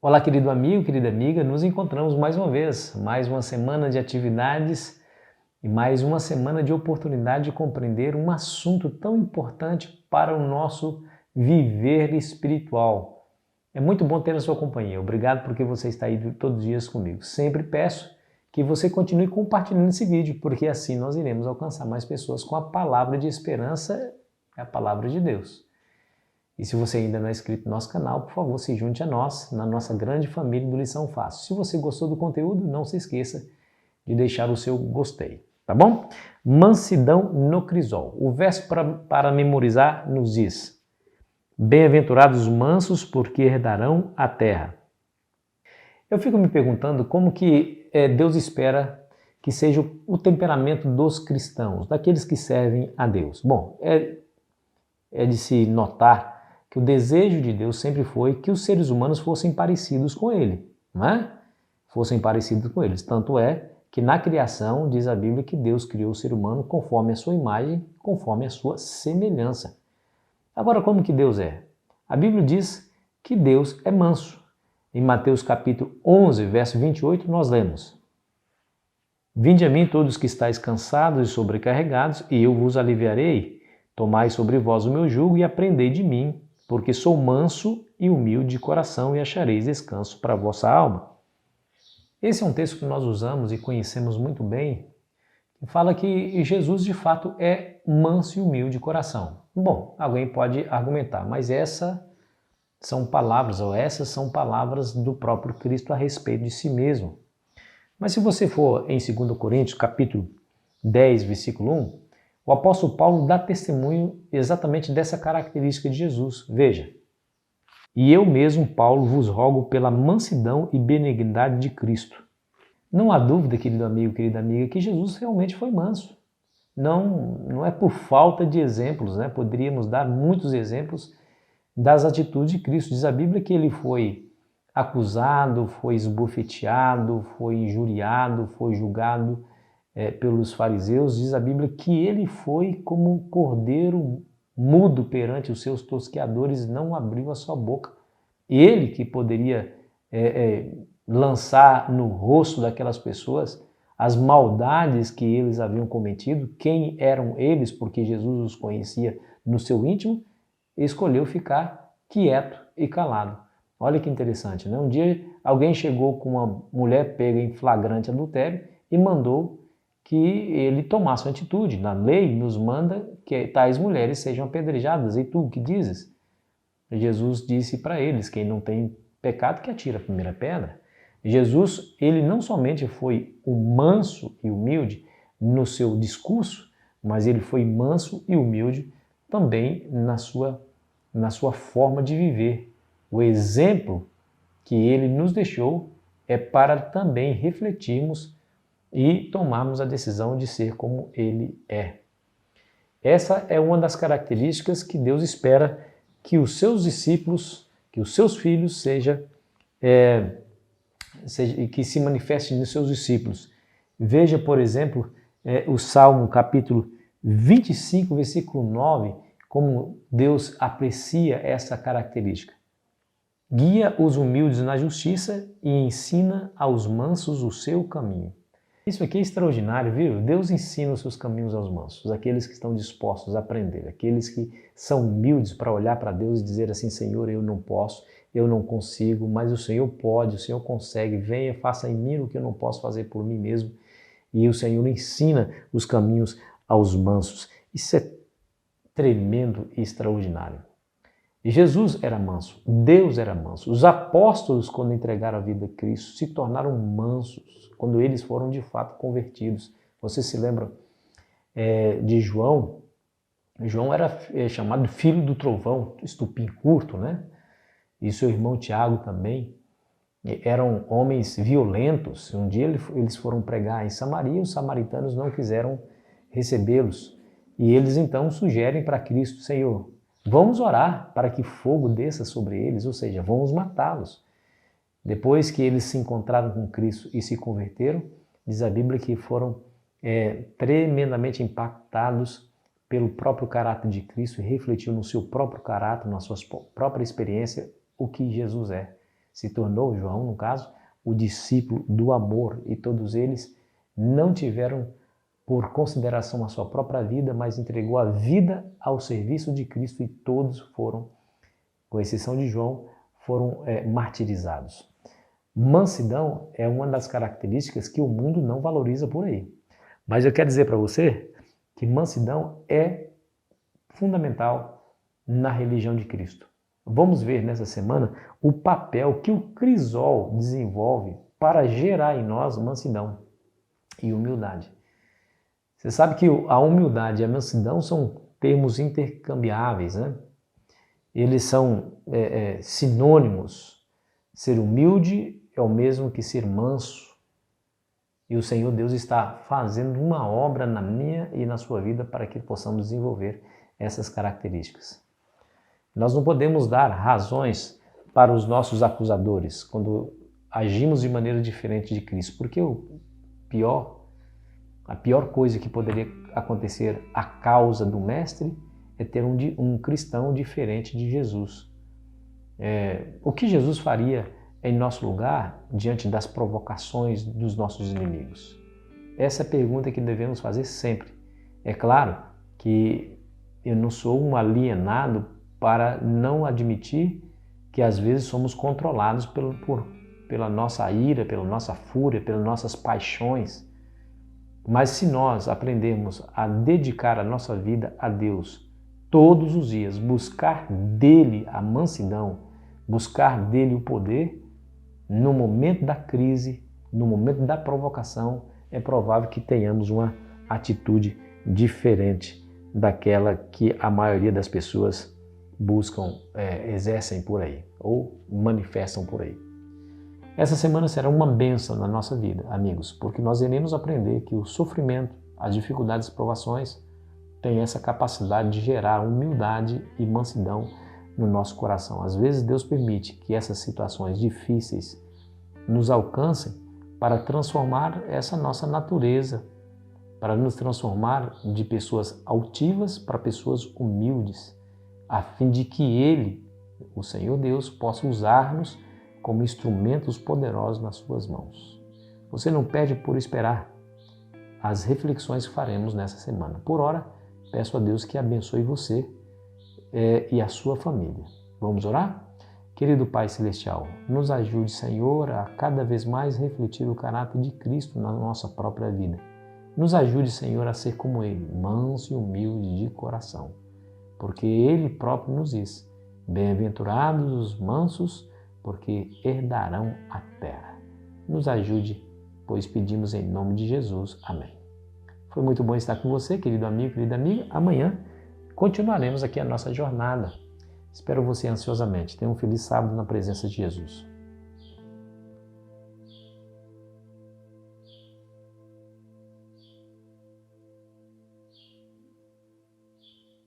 Olá, querido amigo, querida amiga, nos encontramos mais uma vez, mais uma semana de atividades e mais uma semana de oportunidade de compreender um assunto tão importante para o nosso viver espiritual. É muito bom ter a sua companhia. Obrigado porque você está aí todos os dias comigo. Sempre peço que você continue compartilhando esse vídeo, porque assim nós iremos alcançar mais pessoas com a palavra de esperança, a palavra de Deus. E se você ainda não é inscrito no nosso canal, por favor, se junte a nós, na nossa grande família do Lição Fácil. Se você gostou do conteúdo, não se esqueça de deixar o seu gostei, tá bom? Mansidão no crisol. O verso para memorizar nos diz: Bem-aventurados os mansos, porque herdarão a terra. Eu fico me perguntando como que Deus espera que seja o temperamento dos cristãos, daqueles que servem a Deus. Bom, é de se notar que o desejo de Deus sempre foi que os seres humanos fossem parecidos com Ele, não é? Fossem parecidos com eles. Tanto é que na criação diz a Bíblia que Deus criou o ser humano conforme a sua imagem, conforme a sua semelhança. Agora, como que Deus é? A Bíblia diz que Deus é manso. Em Mateus capítulo 11, verso 28, nós lemos: Vinde a mim todos que estáis cansados e sobrecarregados, e eu vos aliviarei. Tomai sobre vós o meu jugo e aprendei de mim, porque sou manso e humilde de coração, e achareis descanso para a vossa alma. Esse é um texto que nós usamos e conhecemos muito bem, que fala que Jesus de fato é manso e humilde de coração. Bom, alguém pode argumentar, mas essas são palavras do próprio Cristo a respeito de si mesmo. Mas se você for em 2 Coríntios, capítulo 10, versículo 1, o apóstolo Paulo dá testemunho exatamente dessa característica de Jesus. Veja: E eu mesmo, Paulo, vos rogo pela mansidão e benignidade de Cristo. Não há dúvida, querido amigo, querida amiga, que Jesus realmente foi manso. Não é por falta de exemplos, né? Poderíamos dar muitos exemplos das atitudes de Cristo. Diz a Bíblia que ele foi acusado, foi esbofeteado, foi injuriado, foi julgado pelos fariseus. Diz a Bíblia que ele foi como um cordeiro mudo perante os seus tosqueadores, não abriu a sua boca. Ele que poderia lançar no rosto daquelas pessoas as maldades que eles haviam cometido, quem eram eles, porque Jesus os conhecia no seu íntimo, escolheu ficar quieto e calado. Olha que interessante, né? Um dia alguém chegou com uma mulher pega em flagrante adultério e mandou que ele tomasse uma atitude. Na lei nos manda que tais mulheres sejam apedrejadas. E tu, o que dizes? Jesus disse para eles: quem não tem pecado que atira a primeira pedra. Jesus, ele não somente foi o manso e humilde no seu discurso, mas ele foi manso e humilde também na sua forma de viver. O exemplo que ele nos deixou é para também refletirmos e tomarmos a decisão de ser como ele é. Essa é uma das características que Deus espera que os seus discípulos, que os seus filhos que se manifestem nos seus discípulos. Veja, por exemplo, o Salmo capítulo 25, versículo 9, como Deus aprecia essa característica. Guia os humildes na justiça e ensina aos mansos o seu caminho. Isso aqui é extraordinário, viu? Deus ensina os seus caminhos aos mansos, aqueles que estão dispostos a aprender, aqueles que são humildes para olhar para Deus e dizer assim: Senhor, eu não posso, eu não consigo, mas o Senhor pode, o Senhor consegue, venha, faça em mim o que eu não posso fazer por mim mesmo. E o Senhor ensina os caminhos aos mansos. Isso é tremendo e extraordinário. Jesus era manso, Deus era manso. Os apóstolos, quando entregaram a vida a Cristo, se tornaram mansos, quando eles foram de fato convertidos. Você se lembra de João? João era chamado filho do trovão, estupim curto, né? E seu irmão Tiago também. Eram homens violentos. Um dia eles foram pregar em Samaria, os samaritanos não quiseram recebê-los. E eles então sugerem para Cristo: Senhor, vamos orar para que fogo desça sobre eles, ou seja, vamos matá-los. Depois que eles se encontraram com Cristo e se converteram, diz a Bíblia que foram tremendamente impactados pelo próprio caráter de Cristo e refletiu no seu próprio caráter, na sua própria experiência, o que Jesus é. se tornou, João no caso, o discípulo do amor, e todos eles não tiveram por consideração a sua própria vida, mas entregou a vida ao serviço de Cristo, e todos foram, com exceção de João, foram martirizados. Mansidão é uma das características que o mundo não valoriza por aí. Mas eu quero dizer para você que mansidão é fundamental na religião de Cristo. Vamos ver nessa semana o papel que o crisol desenvolve para gerar em nós mansidão e humildade. Você sabe que a humildade e a mansidão são termos intercambiáveis, né? Eles são sinônimos. Ser humilde é o mesmo que ser manso. E o Senhor Deus está fazendo uma obra na minha e na sua vida para que possamos desenvolver essas características. Nós não podemos dar razões para os nossos acusadores quando agimos de maneira diferente de Cristo, porque a pior coisa que poderia acontecer à causa do Mestre é ter um cristão diferente de Jesus. O que Jesus faria em nosso lugar diante das provocações dos nossos inimigos? Essa é a pergunta que devemos fazer sempre. É claro que eu não sou um alienado para não admitir que às vezes somos controlados pela nossa ira, pela nossa fúria, pelas nossas paixões. Mas se nós aprendermos a dedicar a nossa vida a Deus todos os dias, buscar dele a mansidão, buscar dele o poder, no momento da crise, no momento da provocação, é provável que tenhamos uma atitude diferente daquela que a maioria das pessoas buscam, exercem por aí, ou manifestam por aí. Essa semana será uma bênção na nossa vida, amigos, porque nós iremos aprender que o sofrimento, as dificuldades e provações têm essa capacidade de gerar humildade e mansidão no nosso coração. Às vezes Deus permite que essas situações difíceis nos alcancem para transformar essa nossa natureza, para nos transformar de pessoas altivas para pessoas humildes, a fim de que Ele, o Senhor Deus, possa usar-nos como instrumentos poderosos nas suas mãos. Você não perde por esperar as reflexões que faremos nessa semana. Por ora, peço a Deus que abençoe você e a sua família. Vamos orar? Querido Pai Celestial, nos ajude, Senhor, a cada vez mais refletir o caráter de Cristo na nossa própria vida. Nos ajude, Senhor, a ser como Ele, manso e humilde de coração, porque Ele próprio nos diz: bem-aventurados os mansos, porque herdarão a terra. Nos ajude, pois pedimos em nome de Jesus. Amém. Foi muito bom estar com você, querido amigo, querida amiga. Amanhã continuaremos aqui a nossa jornada. Espero você ansiosamente. Tenha um feliz sábado na presença de Jesus.